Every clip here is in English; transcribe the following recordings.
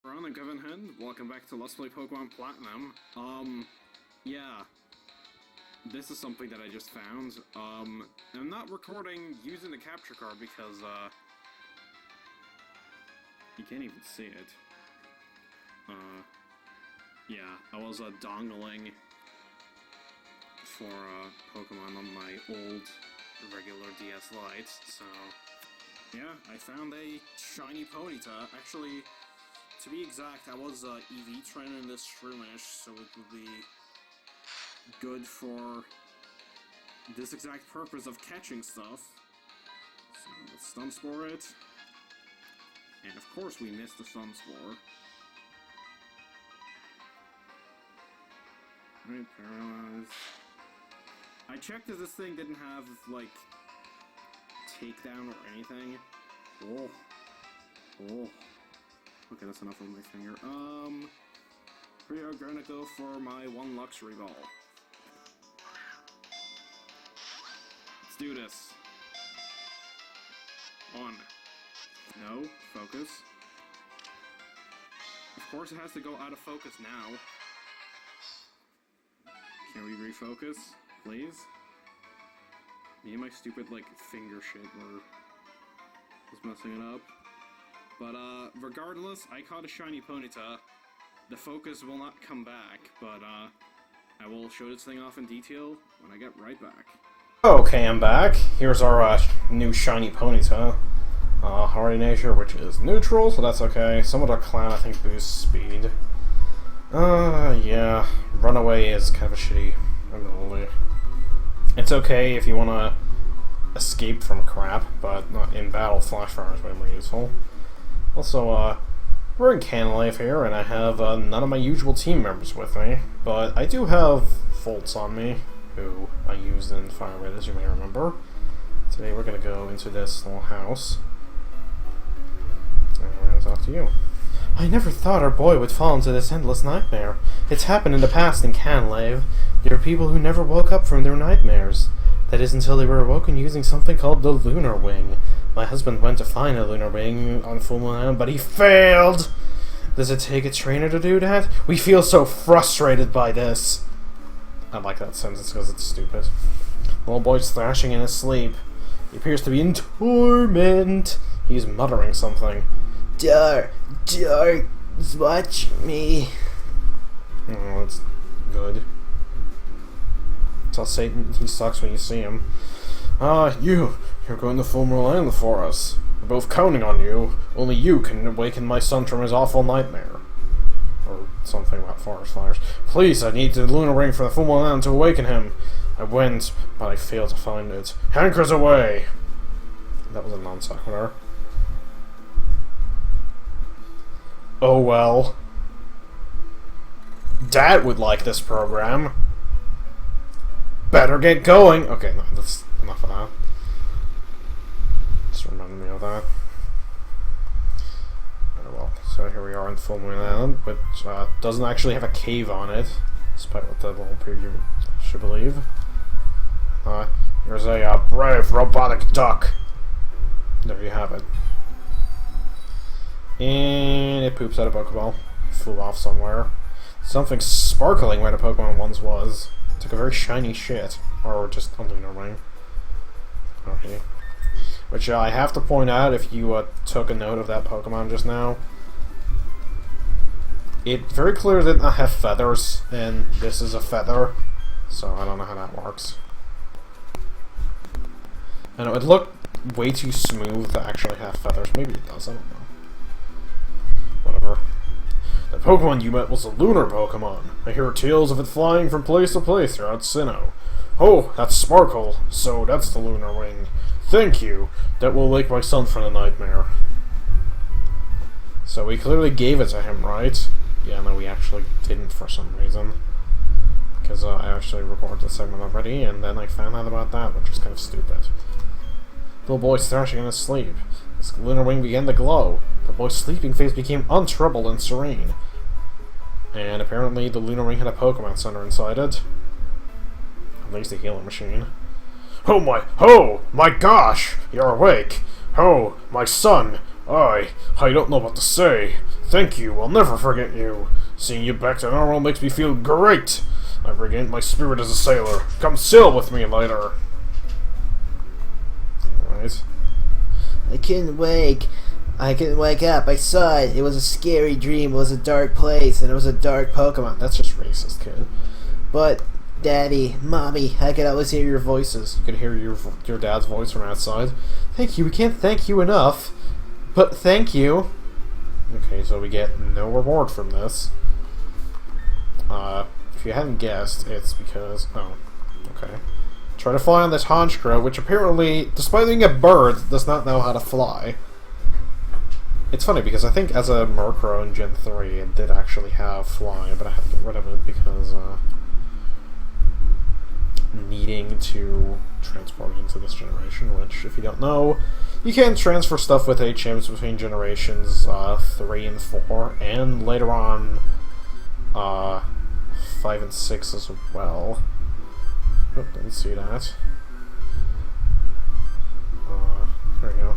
Ron and Kevin Hen, welcome back to Let's Play Pokemon Platinum. Yeah. This is something that I just found. I'm not recording using the capture card because, you can't even see it. Yeah, I was, dongling for, Pokemon on my old regular DS Lite, so... Yeah, I found a shiny Ponyta. Actually, to be exact, I was EV training this Shroomish, so it would be good for this exact purpose of catching stuff. So let's Stun Spore it. And of course we missed the Stun Spore. Alright, Paralyze. I checked if this thing didn't have, like, takedown or anything. Oh. Oh. Okay, that's enough of my finger. We are gonna go for my one luxury ball. Let's do this. One. No. Focus. Of course it has to go out of focus now. Can we refocus, please? Me and my stupid, like, finger shit were just messing it up. But, regardless, I caught a shiny Ponyta. The focus will not come back, but, I will show this thing off in detail when I get right back. Okay, I'm back. Here's our, new shiny Ponyta. Hardy Nature, which is neutral, so that's okay. Some of the clan, I think, boosts speed. Yeah. Runaway is kind of a shitty ability. It's okay if you want to escape from crap, but not in battle. Flash Fire is way more useful. Also, we're in Canlife here, and I have none of my usual team members with me, but I do have Volts on me, who I used in Fire Red, as you may remember. Today we're going to go into this little house, and we're going to talk to you. I never thought our boy would fall into this endless nightmare. It's happened in the past in Canlave. There are people who never woke up from their nightmares. That is until they were awoken using something called the Lunar Wing. My husband went to find a Lunar Wing on Full Moon Island, but he failed! Does it take a trainer to do that? We feel so frustrated by this. I like that sentence because it's stupid. The little boy's thrashing in his sleep. He appears to be in torment. He's muttering something. Dark, watch me. Oh, that's good. Tell Satan he sucks when you see him. You're going to Full Moon Island for us. We're both counting on you. Only you can awaken my son from his awful nightmare. Or something about forest fires. Please, I need the Lunar Ring for the Full Moon Island to awaken him. I went, but I failed to find it. Hankers away! That was a non sequitur. Oh well. Dad would like this program. Better get going! Okay, no, that's enough of that. Just reminded me of that. Oh well, so here we are in Full Moon Island, which doesn't actually have a cave on it, despite what the little preview should believe. Here's a brave robotic duck. There you have it. And it poops out a Pokeball. Flew off somewhere. Something sparkling where the Pokemon once was. Took a very shiny shit. Or just a Lunar Wing. Okay. Which I have to point out, if you took a note of that Pokemon just now, it very clearly did not have feathers, and this is a feather. So I don't know how that works. I know, it looked way too smooth to actually have feathers. Maybe it does, I don't know. Whatever. The Pokemon you met was a lunar Pokemon. I hear tales of it flying from place to place throughout Sinnoh. Oh, that's Sparkle. So that's the Lunar Wing. Thank you. That will wake my son from the nightmare. So we clearly gave it to him, right? Yeah, no, we actually didn't for some reason. Because I actually recorded the segment already, and then I found out about that, which was kind of stupid. Little boy's thrashing in his sleep. His Lunar Wing began to glow. The boy's sleeping face became untroubled and serene. And apparently the Lunar Wing had a Pokemon Center inside it. At least a healing machine. Oh my gosh! You're awake! Oh, my son! I don't know what to say. Thank you, I'll never forget you. Seeing you back to normal makes me feel great. I've regained my spirit as a sailor. Come sail with me later. Alright. I couldn't wake up. I saw it. It was a scary dream. It was a dark place, and it was a dark Pokemon. That's just racist, kid. But, Daddy, Mommy, I could always hear your voices. You could hear your dad's voice from outside. Thank you, we can't thank you enough. But thank you. Okay, so we get no reward from this. If you hadn't guessed, it's because... Oh, okay. Try to fly on this Honchkrow, which apparently, despite being a bird, does not know how to fly. It's funny, because I think as a Murkrow in Gen 3, it did actually have fly, but I had to get rid of it because, needing to transport into this generation, which, if you don't know, you can transfer stuff with HMs between generations 3 and 4, and later on 5 and 6 as well. Oh, didn't see that. There we go.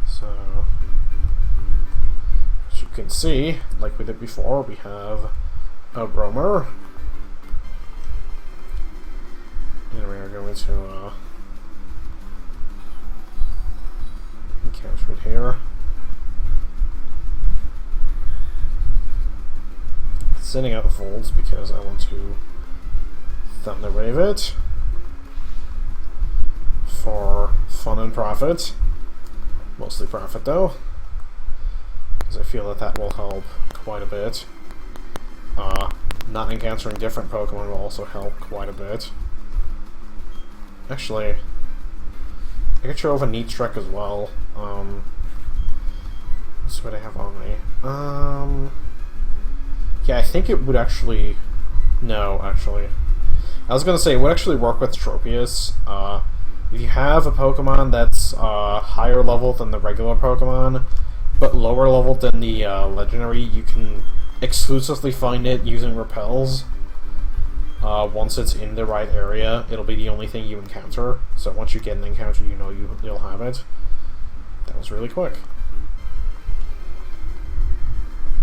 So, as you can see, like we did before, we have a roamer. And we are going to encounter it here. Sending out folds because I want to Thunder Wave it for fun and profit. Mostly profit though, because I feel that will help quite a bit. Not encountering different Pokemon will also help quite a bit. Actually, I could show off a neat trick as well. Let's see what I have on me. Yeah, I think it would actually... No, actually. I was gonna say, it would actually work with Tropius. If you have a Pokemon that's higher level than the regular Pokemon, but lower level than the legendary, you can exclusively find it using repels. Once it's in the right area, it'll be the only thing you encounter. So once you get an encounter, you know you'll have it. That was really quick.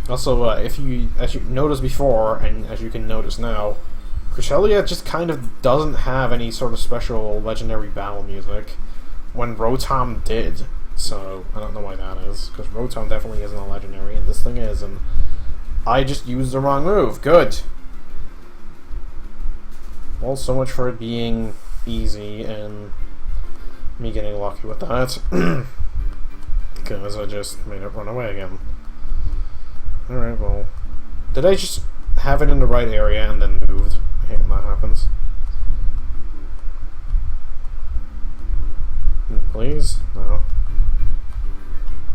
Also, as you noticed before, and as you can notice now, Cresselia just kind of doesn't have any sort of special legendary battle music, when Rotom did. So, I don't know why that is, because Rotom definitely isn't a legendary, and this thing is, and I just used the wrong move. Good! Well, so much for it being easy, and me getting lucky with that, because I just made it run away again. Alright, well, did I just have it in the right area and then moved? I hate when that happens. Please? No.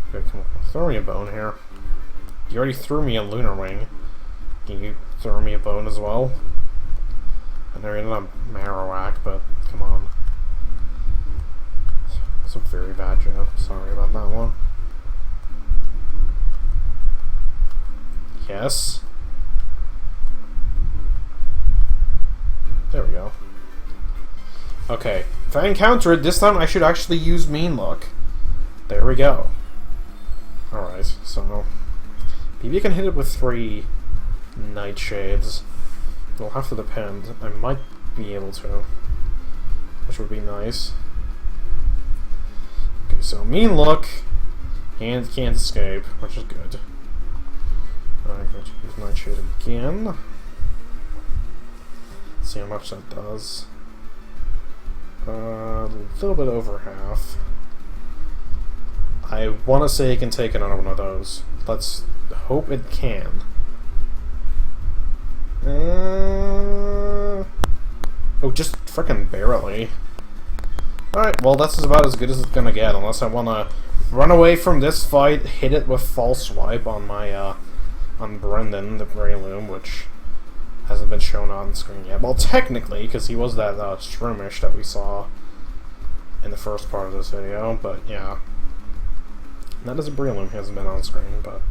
Okay, come on. Throw me a bone here. You already threw me a Lunar Wing. Can you throw me a bone as well? I know you're not a Marowak, but come on. That's a very bad joke. Sorry about that one. Yes. There we go. Okay. If I encounter it, this time I should actually use Mean Look. There we go. Alright, so... maybe I can hit it with 3 Nightshades. It'll have to depend. I might be able to, which would be nice. Okay, so Mean Look, and can't escape, which is good. I'm going to use Nightshade again. See how much that does. A little bit over half. I want to say it can take another one of those. Let's hope it can. Oh, just frickin' barely. Alright, well that's about as good as it's gonna get, unless I wanna run away from this fight, hit it with False Swipe on my, on Brendan, the Breloom, which hasn't been shown on screen yet. Well, technically, because he was that, Shroomish that we saw in the first part of this video, but yeah. Not as a Breloom, he hasn't been on screen, but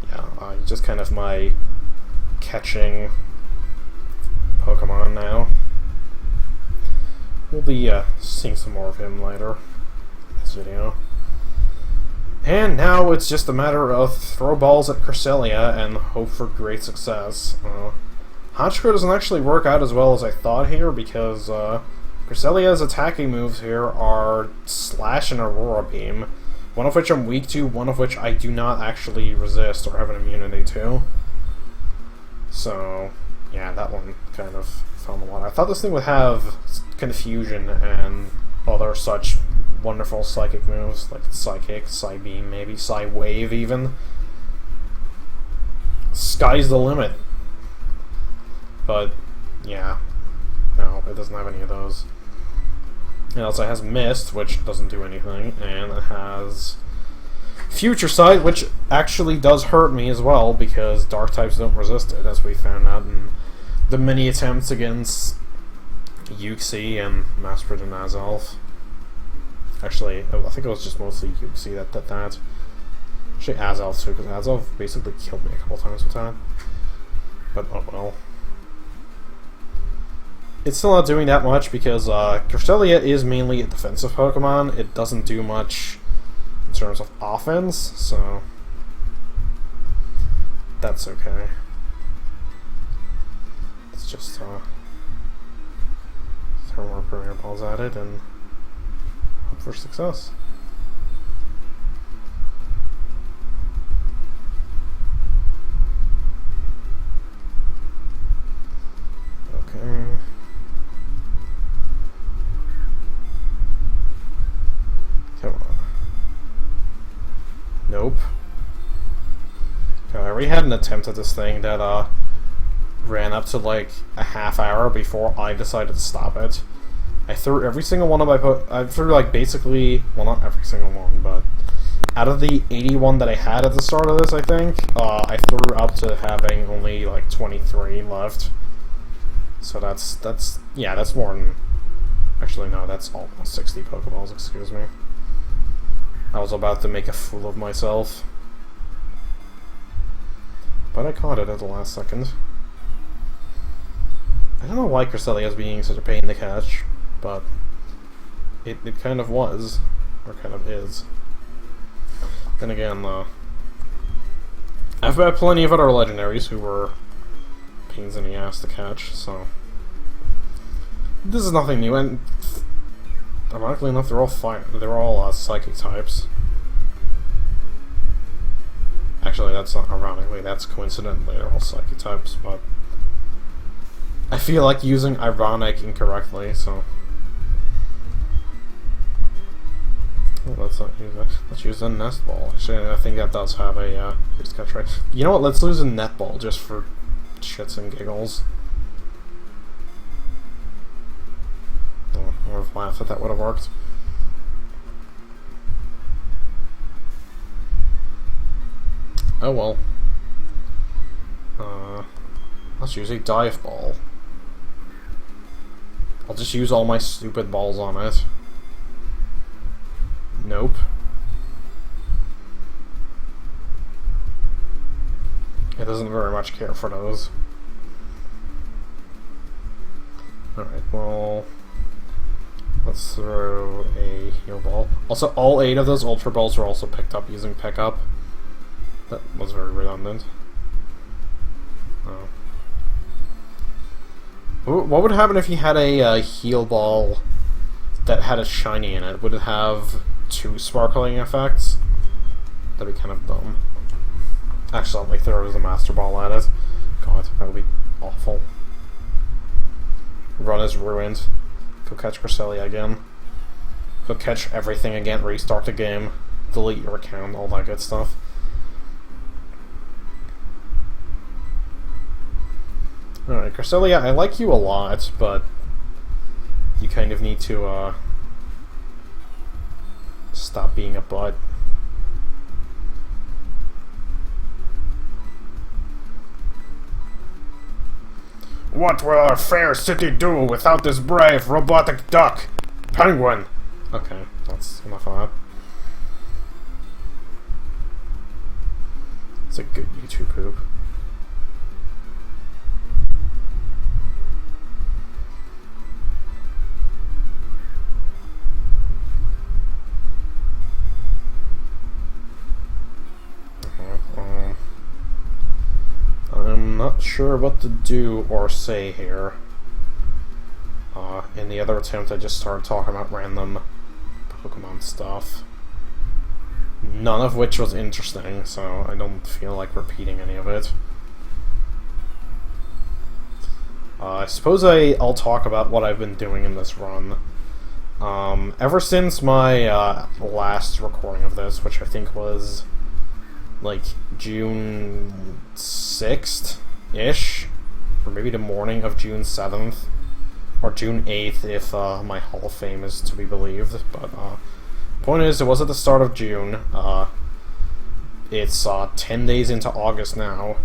yeah, just kind of my catching Pokemon now. We'll be seeing some more of him later in this video. And now it's just a matter of throw balls at Cresselia and hope for great success. Hachiko doesn't actually work out as well as I thought here because Cresselia's attacking moves here are Slash and Aurora Beam, one of which I'm weak to, one of which I do not actually resist or have an immunity to. So, yeah, that one kind of fell in the water. I thought this thing would have Confusion and other such wonderful psychic moves, like Psychic, Psybeam, maybe Psywave even. Sky's the limit. But, yeah. No, it doesn't have any of those. It also has Mist, which doesn't do anything, and it has Future Sight, which actually does hurt me as well, because Dark types don't resist it, as we found out in the many attempts against Uxie and Masprid and Azelf. Actually, I think it was just mostly Uxie that did that. Actually, Azelf too, because Azelf basically killed me a couple times with that. But, oh well. It's still not doing that much because Cresselia is mainly a defensive Pokemon. It doesn't do much in terms of offense, so that's okay. Let's just throw more Premier Balls at it and hope for success. Okay. Come on. Nope. Okay, I already had an attempt at this thing that ran up to like a half hour before I decided to stop it. I threw every single one of my I threw like basically, well, not every single one, but out of the 81 that I had at the start of this, I think, I threw up to having only like 23 left. So that's yeah, that's more than, actually no, that's almost 60 Pokeballs, excuse me. I was about to make a fool of myself. But I caught it at the last second. I don't know why Cresselia is being such a pain to catch, but it kind of was, or kind of is. Then again, I've met plenty of other legendaries who were pains in the ass to catch, so this is nothing new, and ironically enough, they're all psychic types. Actually, that's not ironically, that's coincidentally, they're all psychic types, but I feel like using ironic incorrectly, so let's not use that. Let's use a Nest Ball. Actually, I think that does have a boost catch rate. You know what? Let's lose a Net Ball just for shits and giggles. Oh, I would have laughed if that would have worked. Oh well. Let's use a Dive Ball. I'll just use all my stupid balls on it. Nope. It doesn't very much care for those. Alright, well, let's throw a Heal Ball. Also, all 8 of those Ultra Balls were also picked up using Pickup. That was very redundant. Oh. What would happen if you had a Heal Ball that had a Shiny in it? Would it have 2 sparkling effects? That'd be kind of dumb. Accidentally throw the Master Ball at it. God, that would be awful. Run is ruined. Go catch Cresselia again. Go catch everything again, restart the game, delete your account, all that good stuff. Alright, Cresselia, I like you a lot, but you kind of need to, stop being a butt. What will our fair city do without this brave robotic duck? Penguin! Okay, that's enough of that. It's a good YouTube poop. sure what to do or say here. In the other attempt, I just started talking about random Pokemon stuff. None of which was interesting, so I don't feel like repeating any of it. I suppose I'll talk about what I've been doing in this run. Ever since my last recording of this, which I think was like June 6th-ish, or maybe the morning of June 7th, or June 8th if my Hall of Fame is to be believed, but point is, it was at the start of June. It's 10 days into August now.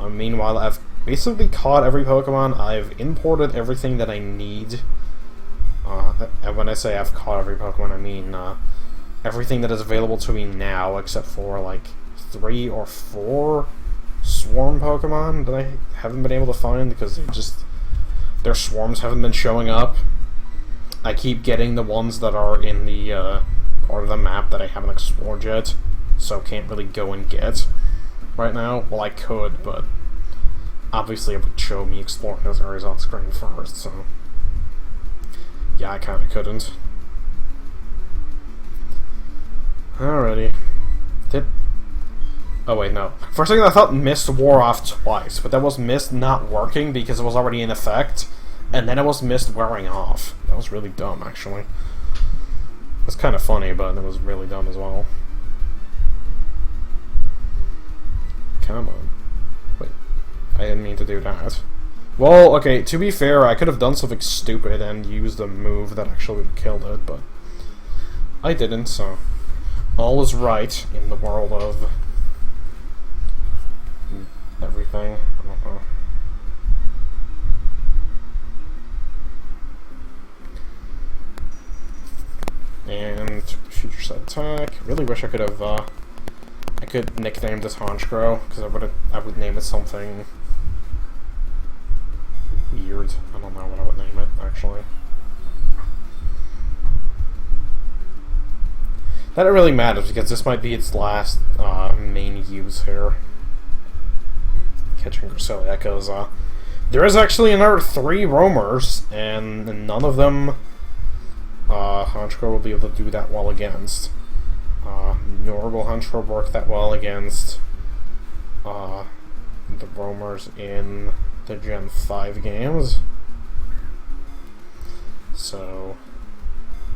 Meanwhile, I've basically caught every Pokemon. I've imported everything that I need. And when I say I've caught every Pokemon, I mean everything that is available to me now, except for like 3 or 4 Swarm Pokemon that I haven't been able to find because their swarms haven't been showing up. I keep getting the ones that are in the part of the map that I haven't explored yet, so can't really go and get right now. Well, I could, but obviously it would show me exploring those areas on screen first, so yeah, I kinda couldn't. Alrighty. Oh wait, no. For a second I thought Mist wore off twice, but that was Mist not working because it was already in effect, and then it was Mist wearing off. That was really dumb, actually. It's kind of funny, but it was really dumb as well. Come on. Wait. I didn't mean to do that. Well, okay, to be fair, I could have done something stupid and used a move that actually would have killed it, but I didn't, so all is right in the world of everything. I don't know. And future set attack. Really wish I could have I could nickname this Honchkrow, because I would name it something weird. I don't know what I would name it, actually. That it really matters, because this might be its last main use here. Catching Cresselia, because there is actually another 3 roamers, and none of them Honchkrow will be able to do that well against. Nor will Honchkrow work that well against the roamers in the Gen 5 games. So,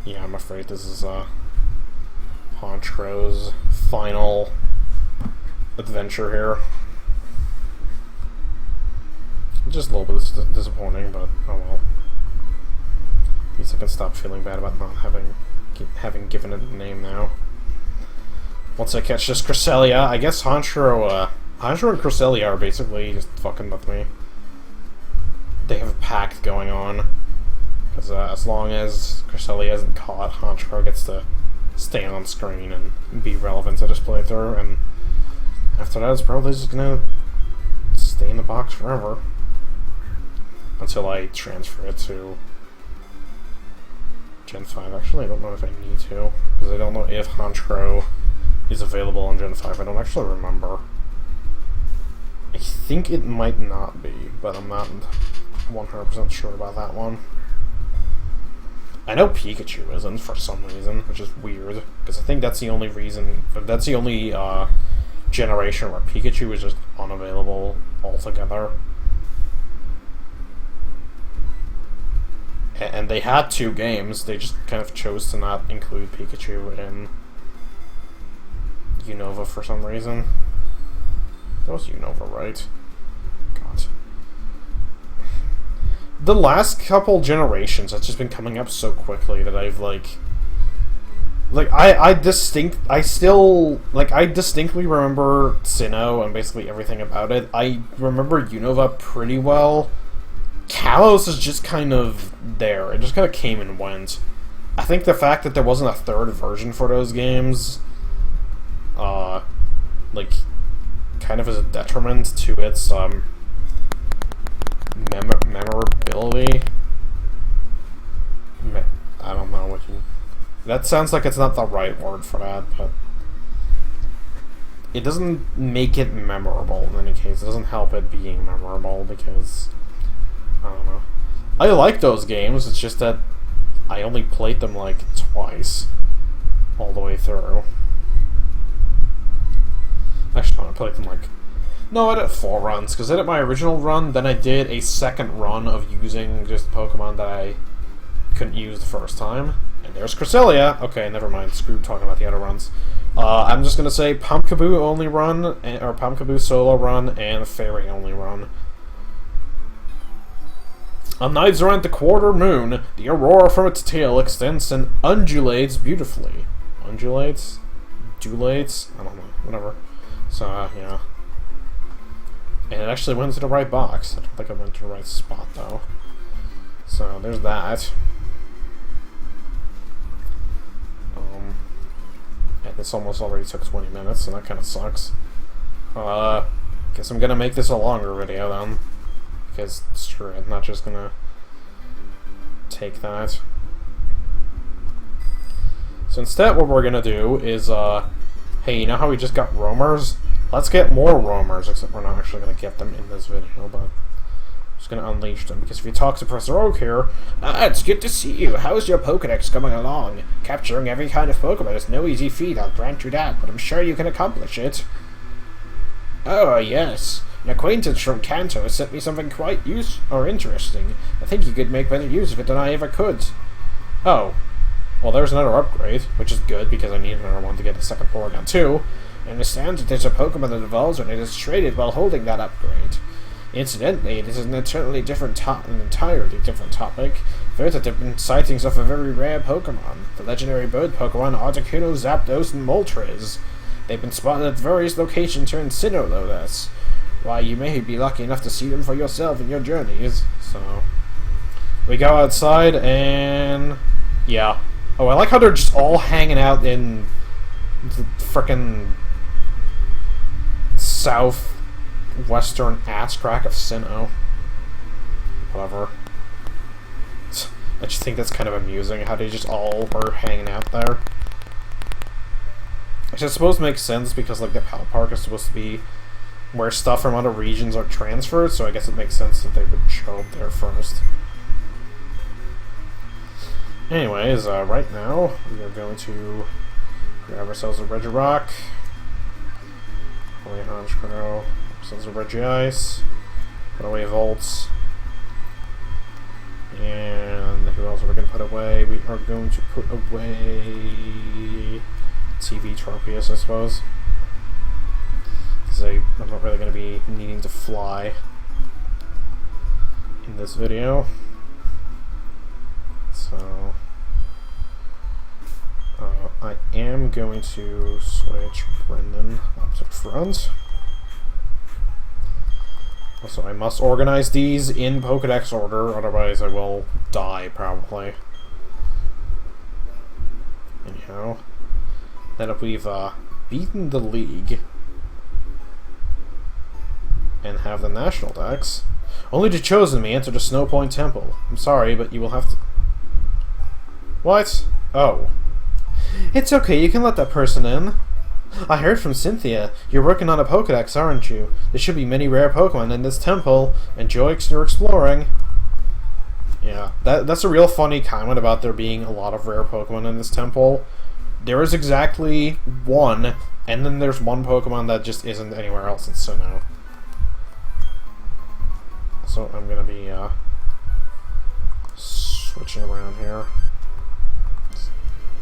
yeah, I'm afraid this is Honchkrow's final adventure here. Just a little bit disappointing, but oh well. At least I can stop feeling bad about not having given it a name now. Once I catch this Cresselia, I guess Honchkrow and Cresselia are basically just fucking with me. They have a pact going on. Because as long as Cresselia isn't caught, Honchkrow gets to stay on screen and be relevant to this playthrough, and after that it's probably just gonna stay in the box forever. Until I transfer it to Gen 5. Actually, I don't know if I need to, because I don't know if Honchkrow is available on Gen 5. I don't actually remember. I think it might not be, but I'm not 100% sure about that one. I know Pikachu isn't for some reason, which is weird, because I think that's the only reason, that's the only generation where Pikachu is just unavailable altogether. And they had 2 games, they just kind of chose to not include Pikachu in Unova for some reason. That was Unova, right? God. The last couple generations have just been coming up so quickly that I've I distinctly remember Sinnoh and basically everything about it. I remember Unova pretty well. Kalos is just kind of there. It just kind of came and went. I think the fact that there wasn't a 3rd version for those games, kind of is a detriment to its, memorability. I don't know what you... That sounds like it's not the right word for that, but... it doesn't make it memorable in any case. It doesn't help it being memorable because, I don't know. I like those games, it's just that I only played them like twice all the way through. Actually, I played them like... No, I did 4 runs, because I did my original run, then I did a second run of using just Pokemon that I couldn't use the first time. And there's Cresselia! Okay, never mind, screw talking about the other runs. I'm just gonna say Pumpkaboo only run, or Pumpkaboo solo run, and Fairy only run. On nights around the quarter moon, the aurora from its tail extends and undulates beautifully. Undulates? Dulates? I don't know, whatever. So, yeah. And it actually went to the right box. I don't think I went to the right spot, though. So, there's that. And this almost already took 20 minutes, so that kind of sucks. Guess I'm gonna make this a longer video, then. Because, screw it, I'm not just gonna take that. So instead, what we're gonna do is, hey, you know how we just got roamers? Let's get more roamers, except we're not actually gonna get them in this video, but I'm just gonna unleash them. Because if you talk to Professor Oak here, it's good to see you. How's your Pokédex coming along? Capturing every kind of Pokemon is no easy feat, I'll grant you that, but I'm sure you can accomplish it. Oh, yes. An acquaintance from Kanto has sent me something quite interesting. I think you could make better use of it than I ever could. Oh. Well, there's another upgrade, which is good, because I need another one to get the second Porygon too. I understand that there's a Pokemon that evolves when it is traded while holding that upgrade. Incidentally, this is an entirely different topic. There have been sightings of a very rare Pokemon, the legendary bird Pokemon Articuno, Zapdos, and Moltres. They've been spotted at various locations here in Sinnoh, though, that's... Why, you may be lucky enough to see them for yourself in your journeys. So, we go outside and... yeah. Oh, I like how they're just all hanging out in the frickin' southwestern ass crack of Sinnoh. Whatever. I just think that's kind of amusing how they just all are hanging out there. Which I suppose makes sense because, like, the Pal Park is supposed to be where stuff from other regions are transferred, so I guess it makes sense that they would show up there first. Anyways, right now, we are going to grab ourselves a Regirock, put away Honchkrow, ourselves a Regice, put away Volts, and who else are we going to put away? We are going to put away TV Tropius, I suppose. I'm not really going to be needing to fly in this video. So, I am going to switch Brendan up to the front. Also, I must organize these in Pokédex order, otherwise I will die, probably. Anyhow, then if we've beaten the league and have the national decks, only the chosen may enter the Snow Point Temple. I'm sorry, but you will have to... What? Oh. It's okay, you can let that person in. I heard from Cynthia. You're working on a Pokédex, aren't you? There should be many rare Pokemon in this temple. Enjoy your exploring. Yeah, that's a real funny comment about there being a lot of rare Pokemon in this temple. There is exactly one, and then there's one Pokemon that just isn't anywhere else in Sinnoh. So I'm gonna be switching around here.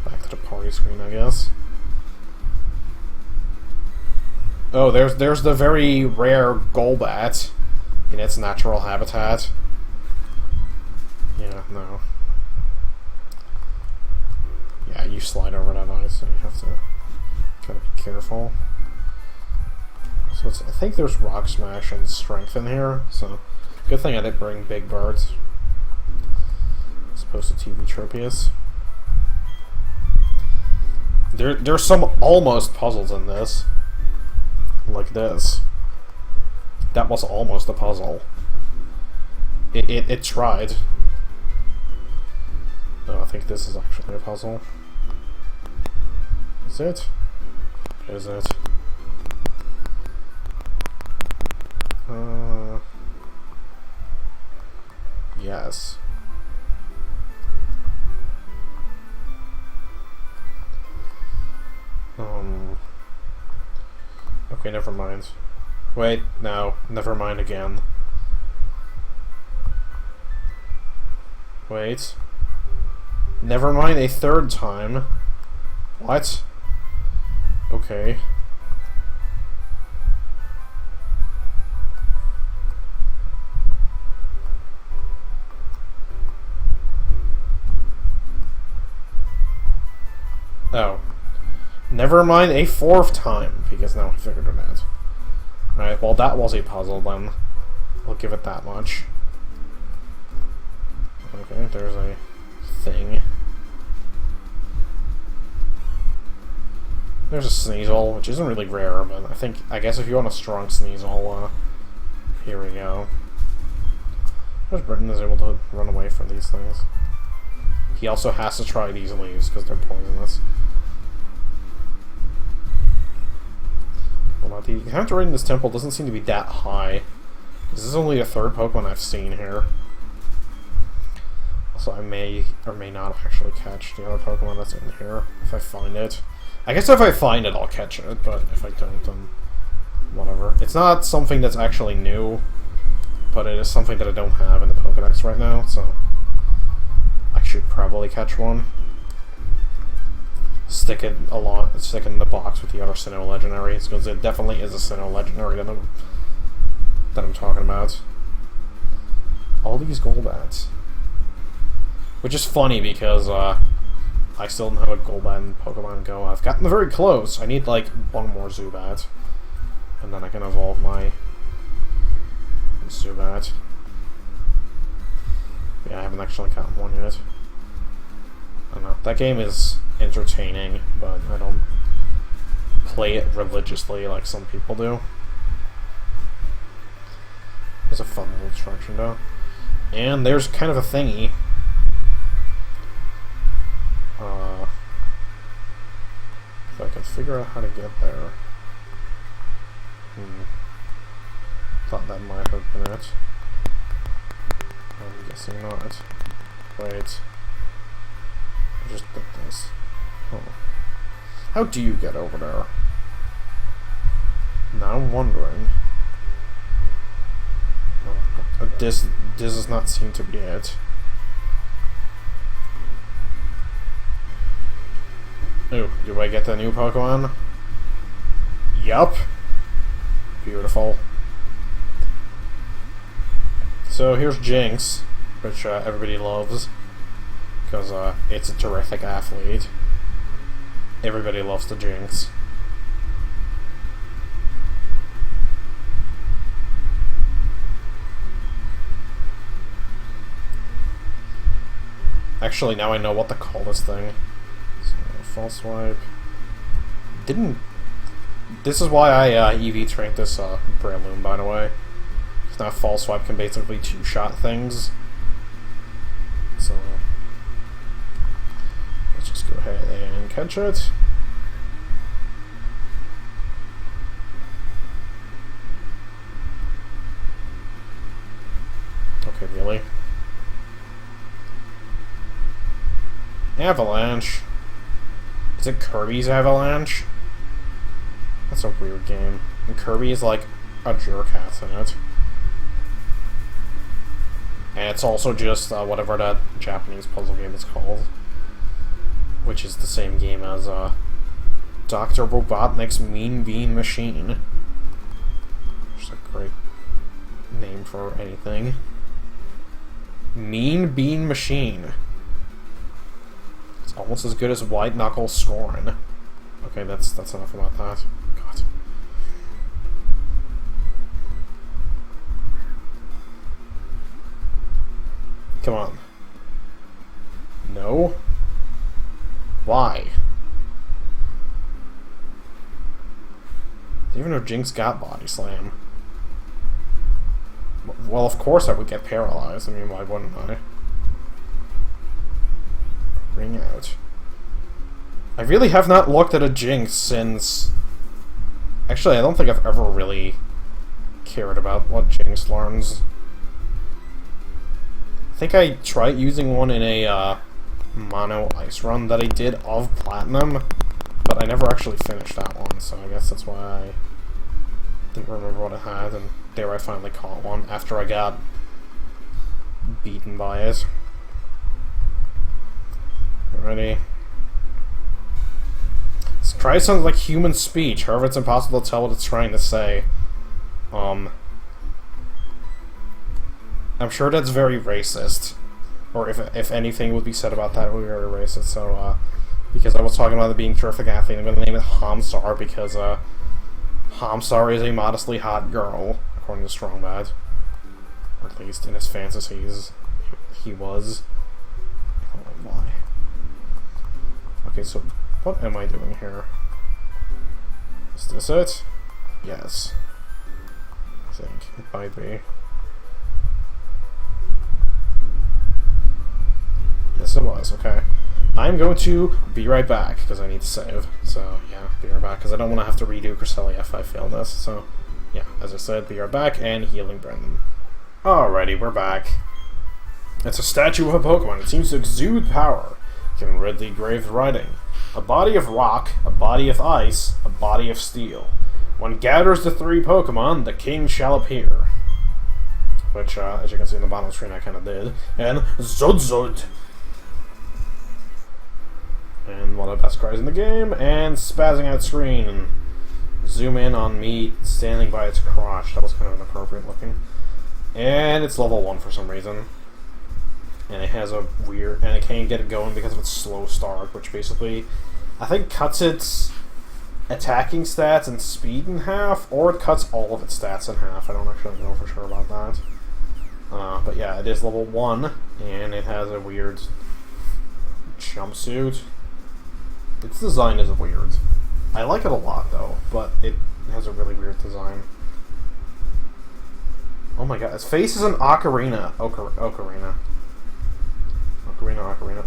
Back to the party screen, I guess. Oh, there's the very rare Golbat in its natural habitat. Yeah, no. Yeah, you slide over that ice, so you have to kind of be careful. So I think there's Rock Smash and Strength in here, so good thing I didn't bring Big Birds as opposed to TV Tropius. There's some almost puzzles in this. Like this. That was almost a puzzle. It tried. No, I think this is actually a puzzle. Is it? Is it? yes. Okay, never mind. Wait, no, never mind again. Wait. Never mind a third time. What? Okay. Oh. Never mind a fourth time, because now I figured it out. Alright, well that was a puzzle then. I'll give it that much. Okay, there's a thing. There's a Sneasel, which isn't really rare, but I guess if you want a strong Sneasel, here we go. There's Britain is able to run away from these things. He also has to try these leaves, because they're poisonous. Well, the counter rate in this temple doesn't seem to be that high. This is only the third Pokemon I've seen here. So I may or may not actually catch the other Pokemon that's in here, if I find it. I guess if I find it, I'll catch it, but if I don't, then whatever. It's not something that's actually new, but it is something that I don't have in the Pokédex right now, so I should probably catch one. Stick it in the box with the other Sinnoh legendaries, because it definitely is a Sinnoh legendary that I'm talking about. All these Golbats. Which is funny because I still don't have a Golbat in Pokemon Go. I've gotten very close. I need like one more Zubat, and then I can evolve my Zubat. Yeah, I haven't actually gotten one yet. I don't know. That game is entertaining, but I don't play it religiously like some people do. It's a fun little instruction though. And there's kind of a thingy. If I can figure out how to get there. Thought that might have been it. I'm guessing not. Wait. I just did this. Oh. How do you get over there? Now I'm wondering. This does not seem to be it. Ooh, do I get the new Pokemon? Yup. Beautiful. So here's Jinx, which everybody loves, because it's a terrific athlete. Everybody loves the Jinx. Actually, now I know what to call this thing. So, False Swipe. This is why I EV trained this Breloom, by the way. Because now False Swipe can basically two-shot things. So, let's just go ahead and catch it. Okay, really? Avalanche. Is it Kirby's Avalanche? That's a weird game. And Kirby is like a jerk-ass in it. And it's also just whatever that Japanese puzzle game is called. Which is the same game as Dr. Robotnik's Mean Bean Machine. Which is a great name for anything. Mean Bean Machine. It's almost as good as White Knuckle Scorin'. Okay, that's enough about that. God. Come on. No? Why? Even if Jinx got Body Slam. Well, of course I would get paralyzed. I mean, why wouldn't I? Ring out. I really have not looked at a Jinx since... Actually, I don't think I've ever really cared about what Jinx learns. I think I tried using one in a mono ice run that I did of Platinum, but I never actually finished that one, so I guess that's why I didn't remember what it had, and there I finally caught one after I got beaten by it. Ready? This cry sounds like human speech, however it's impossible to tell what it's trying to say. I'm sure that's very racist. Or if anything would be said about that, it would be very racist. So, because I was talking about it being terrific athlete, I'm going to name it Hamsar because, Hamsar is a modestly hot girl, according to Strongbad. Or at least in his fantasies, he was. I don't know why. Okay, so what am I doing here? Is this it? Yes. I think it might be. Yes, it was. Okay. I'm going to be right back, because I need to save. So, yeah, be right back, because I don't want to have to redo Cresselia if I fail this. So, yeah, as I said, be right back, and healing Brendan. Alrighty, we're back. It's a statue of a Pokemon. It seems to exude power. It can read the engraved writing. A body of rock, a body of ice, a body of steel. When gathers the 3 Pokemon, the king shall appear. Which, as you can see in the bottom screen, I kind of did. And Zud. And one of the best cries in the game, and spazzing out screen, and zoom in on me standing by its crotch. That was kind of inappropriate looking. And it's level 1 for some reason. And it has a weird, and it can't get it going because of its slow start, which basically, I think cuts its attacking stats and speed in half, or it cuts all of its stats in half. I don't actually know for sure about that. But yeah, it is level 1, and it has a weird jumpsuit. Its design is weird. I like it a lot, though, but it has a really weird design. Oh my god, its face is an ocarina. Ocarina,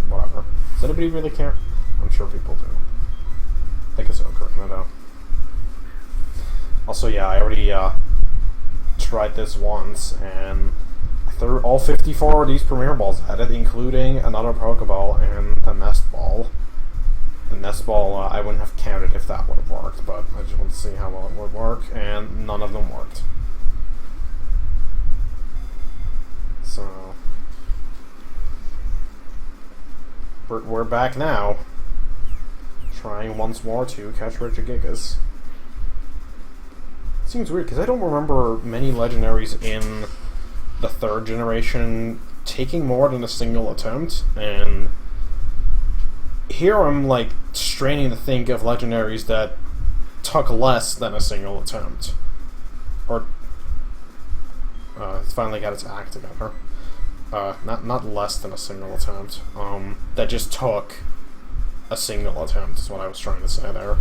whatever. Does anybody really care? I'm sure people do. I think it's ocarina, though. Also, yeah, I already tried this once, and I threw all 54 of these Premier Balls at it, including another Pokeball and the Nest Ball. The Nest Ball, I wouldn't have counted if that would have worked, but I just wanted to see how well it would work, and none of them worked. So, we're back now, trying once more to catch Regigigas. It seems weird, because I don't remember many legendaries in the 3rd generation taking more than a single attempt, and here I'm, like, straining to think of legendaries that took less than a single attempt. Or, it's finally got its act together. Not less than a single attempt. That just took a single attempt, is what I was trying to say there.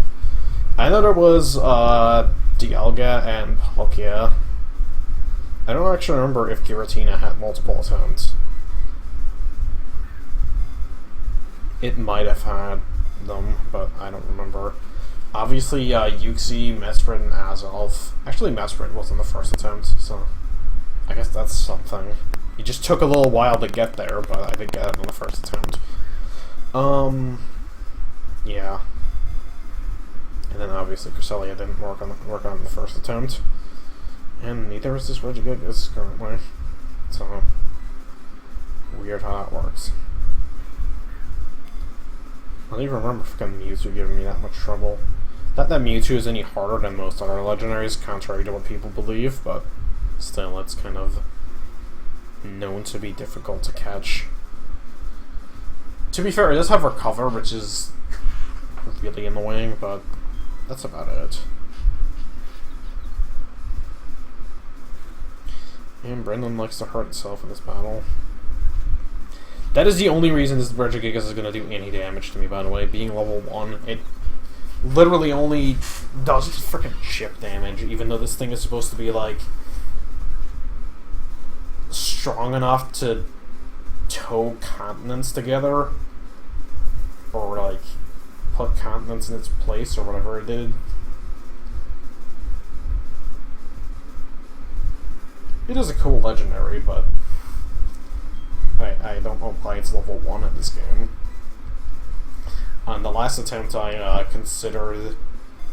I know there was, Dialga and Palkia. I don't actually remember if Giratina had multiple attempts. It might have had them, but I don't remember. Obviously, Uxie, Mesprit, and Azelf. Actually, Mesprit wasn't the first attempt, so I guess that's something. It just took a little while to get there, but I did get it on the first attempt. Yeah. And then obviously Cresselia didn't work on the first attempt. And neither is this Regigigas currently. So, weird how that works. I don't even remember fucking Mewtwo giving me that much trouble. Not that Mewtwo is any harder than most other legendaries, contrary to what people believe, but still, it's kind of known to be difficult to catch. To be fair, it does have Recover, which is really annoying, but that's about it. And Brendan likes to hurt itself in this battle. That is the only reason this Regigigas is going to do any damage to me, by the way. Being level 1, it literally only does freaking chip damage, even though this thing is supposed to be, like, strong enough to tow continents together. Or, like, put continents in its place, or whatever it did. It is a cool legendary, but I don't know why it's level 1 in this game. On the last attempt, I considered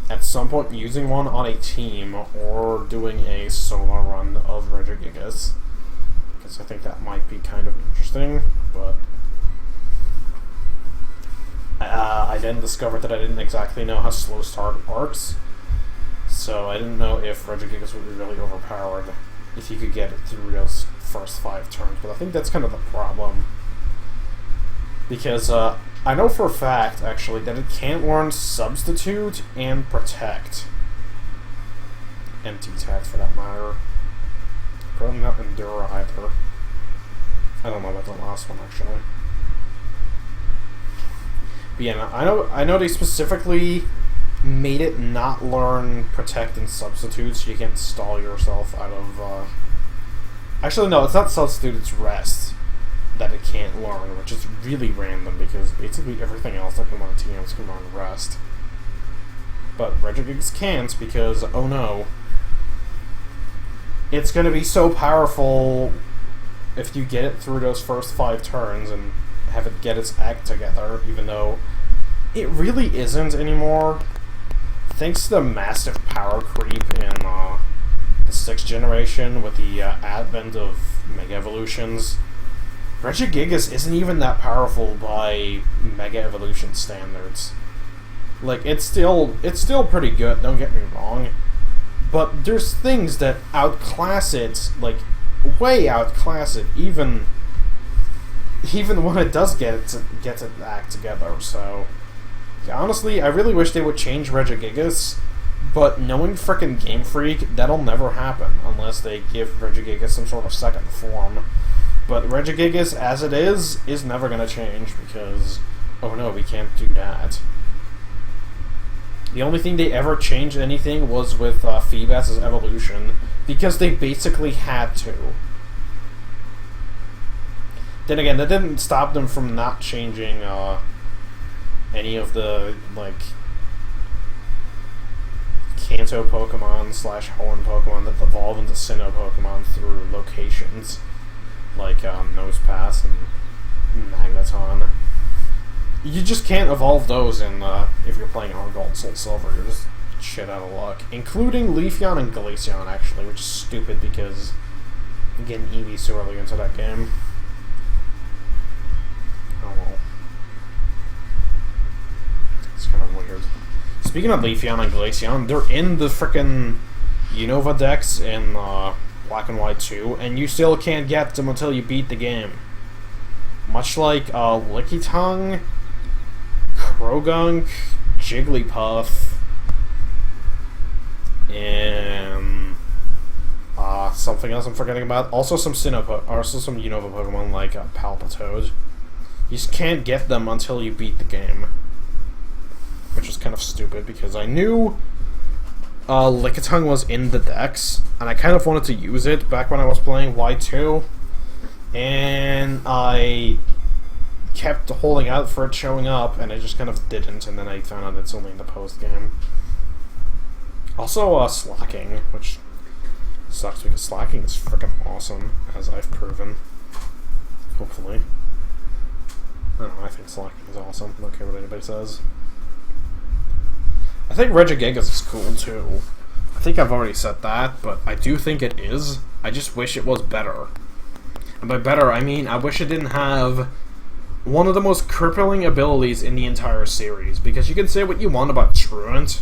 at some point using one on a team or doing a solo run of Regigigas, because I think that might be kind of interesting, but I then discovered that I didn't exactly know how slow start works, so I didn't know if Regigigas would be really overpowered if you could get it through those first 5 turns, but I think that's kind of the problem, because I know for a fact, actually, that it can't learn Substitute and Protect. And Detect, for that matter. Probably not Endure either. I don't know about the last one, actually. But yeah, I know they specifically made it not learn Protect and Substitute, so you can't stall yourself out of, Actually, no, it's not Substitute, it's Rest that it can't learn, which is really random, because basically everything else that can learn TMs can learn Rest. But Regigigas can't, because, oh no, it's going to be so powerful if you get it through those first 5 turns and have it get its act together, even though it really isn't anymore. Thanks to the massive power creep in the 6th generation with the advent of Mega Evolutions, Regigigas isn't even that powerful by Mega Evolution standards. Like, it's still pretty good, don't get me wrong, but there's things that outclass it, like, way outclass it, even when it does get its act together, so yeah, honestly, I really wish they would change Regigigas, but knowing frickin' Game Freak, that'll never happen unless they give Regigigas some sort of second form. But Regigigas, as it is never gonna change, because, oh no, we can't do that. The only thing they ever changed anything was with Feebas's evolution, because they basically had to. Then again, that didn't stop them from not changing any of the, like, Kanto Pokemon / Hoenn Pokemon that evolve into Sinnoh Pokemon through locations, like Nosepass and Magneton. You just can't evolve those in if you're playing on Gold, Soul, Silver. You're just shit out of luck. Including Leafeon and Glaceon, actually, which is stupid because I'm getting Eevee so early into that game. Oh well. It's kind of weird. Speaking of Leafeon and Glaceon, they're in the frickin' Unova Dex in Black and White 2, and you still can't get them until you beat the game. Much like Lickitung, Krogunk, Jigglypuff, and something else I'm forgetting about. Also some also some Unova Pokemon like Palpitoad. You just can't get them until you beat the game, which is kind of stupid because I knew Lickitung was in the Dex, and I kind of wanted to use it back when I was playing Y2, and I kept holding out for it showing up, and I just kind of didn't, and then I found out it's only in the post-game. Also, Slacking, which sucks because Slacking is freaking awesome, as I've proven. Hopefully. I don't know, I think Slacking is awesome. I don't care what anybody says. I think Regigigas is cool, too. I think I've already said that, but I do think it is. I just wish it was better. And by better, I mean I wish it didn't have one of the most crippling abilities in the entire series, because you can say what you want about Truant,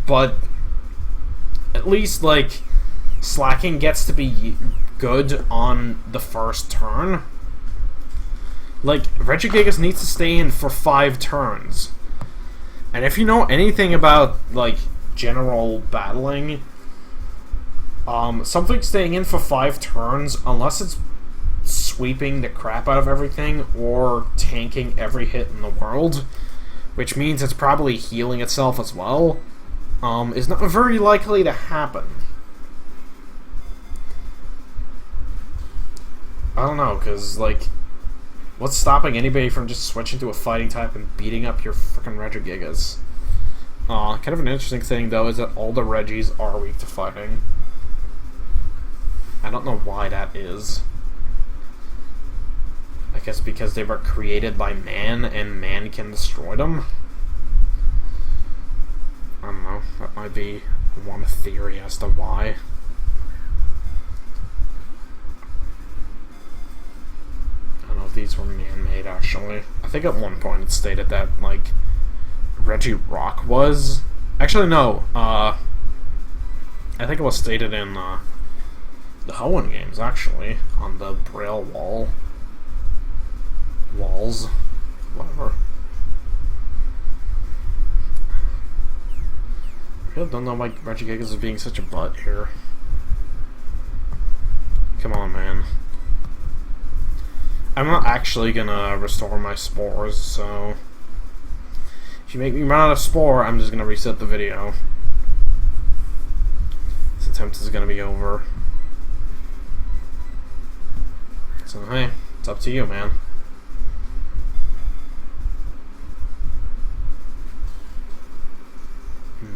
but at least, like, Slacking gets to be good on the first turn. Like, Regigigas needs to stay in for 5 turns. And if you know anything about, like, general battling, something staying in for 5 turns, unless it's sweeping the crap out of everything or tanking every hit in the world, which means it's probably healing itself as well, is not very likely to happen. I don't know, because, like, what's stopping anybody from just switching to a fighting type and beating up your frickin' Regigigas? Kind of an interesting thing, though, is that all the Regis are weak to fighting. I don't know why that is. I guess because they were created by man and man can destroy them. I don't know, that might be one theory as to why. I don't know if these were man-made, actually. I think at one point it stated that, like, Regirock was... Actually, no, I think it was stated in, the Hoenn games, actually, on the Braille walls, whatever. I really don't know why Regigigas is being such a butt here. Come on, man. I'm not actually gonna restore my spores, so... If you make me run out of spore, I'm just gonna reset the video. This attempt is gonna be over. So, hey, it's up to you, man.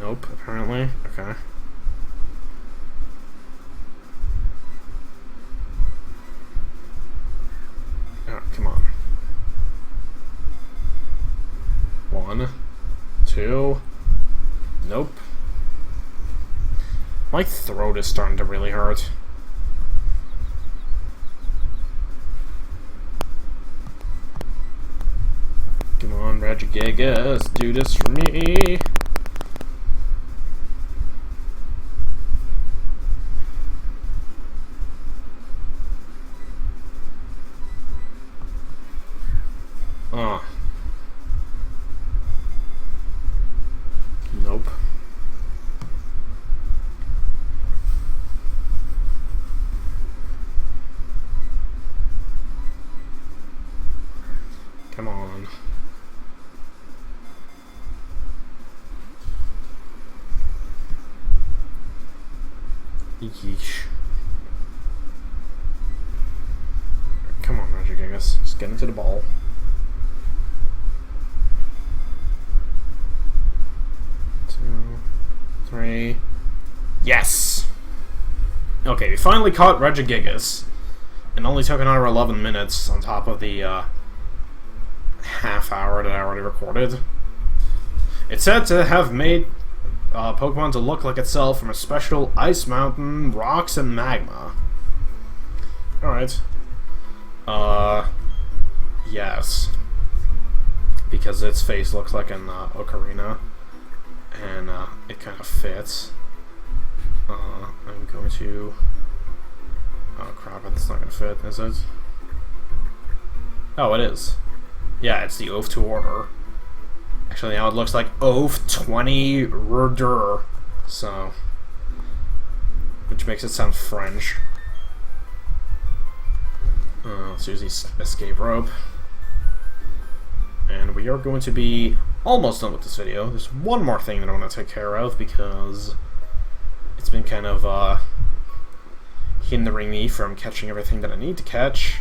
Nope, apparently. Okay. Oh, come on. 1, 2. Nope. My throat is starting to really hurt. Come on, Regigigas, do this for me. Nope. Come on. Yeesh. Come on, Regigigas. Just get into the ball. 2, 3. Yes! Okay, we finally caught Regigigas. It only took another 11 minutes on top of the half hour that I already recorded. It's said to have made Pokemon to look like itself from a special ice mountain, rocks, and magma. Alright. Yes. Because its face looks like an ocarina. And it kind of fits. I'm going to... Oh crap, that's not going to fit, is it? Oh, it is. Yeah, it's the Oath to Order. Actually, now it looks like Oath 20 Roder. So... Which makes it sound French. Let's use the escape rope. And we are going to be almost done with this video. There's one more thing that I want to take care of because it's been kind of hindering me from catching everything that I need to catch.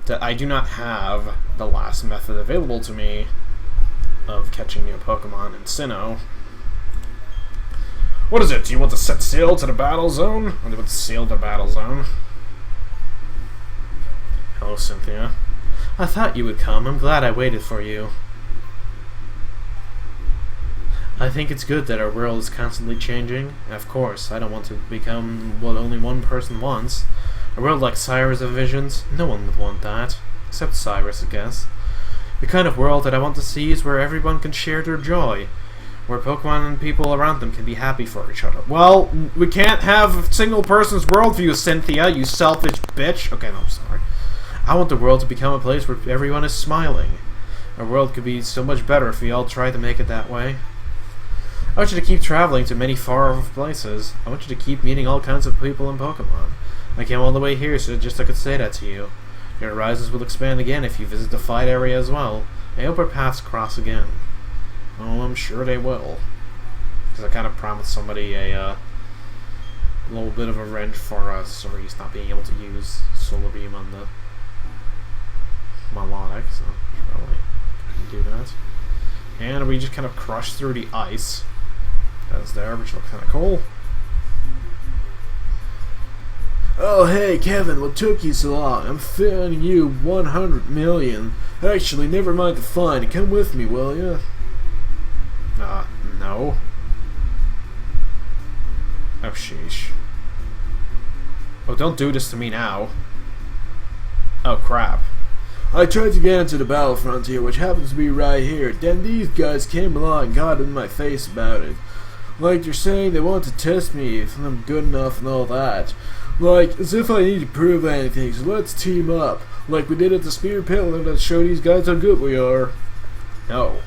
That I do not have the last method available to me of catching new Pokemon in Sinnoh. What is it? Do you want to set sail to the battle zone? Or do you want to sail to the battle zone? Hello, Cynthia. I thought you would come. I'm glad I waited for you. I think it's good that our world is constantly changing. Of course, I don't want to become what only one person wants. A world like Cyrus of Visions? No one would want that. Except Cyrus, I guess. The kind of world that I want to see is where everyone can share their joy. Where Pokemon and people around them can be happy for each other. Well, we can't have a single person's worldview, Cynthia, you selfish bitch. Okay, no, I'm sorry. I want the world to become a place where everyone is smiling. Our world could be so much better if we all tried to make it that way. I want you to keep traveling to many far-off places. I want you to keep meeting all kinds of people in Pokemon. I came all the way here so just I could say that to you. Your horizons will expand again if you visit the fight area as well. I hope our paths cross again. Oh, I'm sure they will. Because I kind of promised somebody a little bit of a wrench for us, or he's not being able to use Solar Beam on the Melodic, so probably do that. And we just kind of crushed through the ice that's there, which looks kind of cool. Oh, hey, Kevin, what took you so long? I'm finding you 100 million. Actually, never mind the fine. Come with me, will ya? No. Oh, sheesh. Oh, don't do this to me now. Oh, crap. I tried to get into the battlefront here, which happens to be right here. Then these guys came along and got in my face about it. Like they're saying they want to test me if I'm good enough and all that. Like, as if I need to prove anything, so let's team up. Like we did at the Spear Pit, and let's show these guys how good we are. No.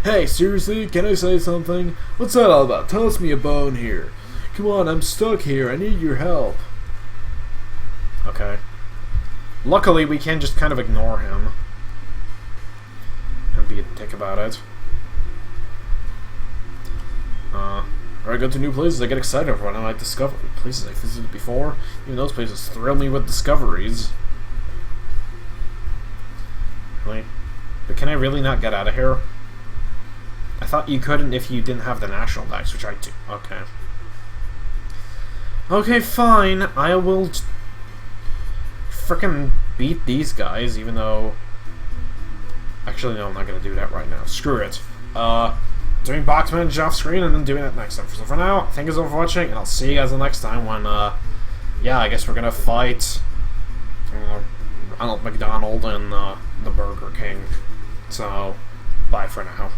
Hey, seriously, can I say something? What's that all about? Toss me a bone here. Come on, I'm stuck here. I need your help. Okay. Luckily, we can just kind of ignore him. And be a dick about it. When I go to new places, I get excited for when I discover places I visited before. Even those places thrill me with discoveries. Really? But can I really not get out of here? I thought you couldn't if you didn't have the national dex, which I do. Okay. Okay, fine. I will frickin' beat these guys, even though... Actually, no, I'm not gonna do that right now. Screw it. Doing box manage off screen and then doing that next time. So for now, thank you so much for watching, and I'll see you guys the next time when, yeah, I guess we're gonna fight Ronald McDonald and the Burger King. So, bye for now.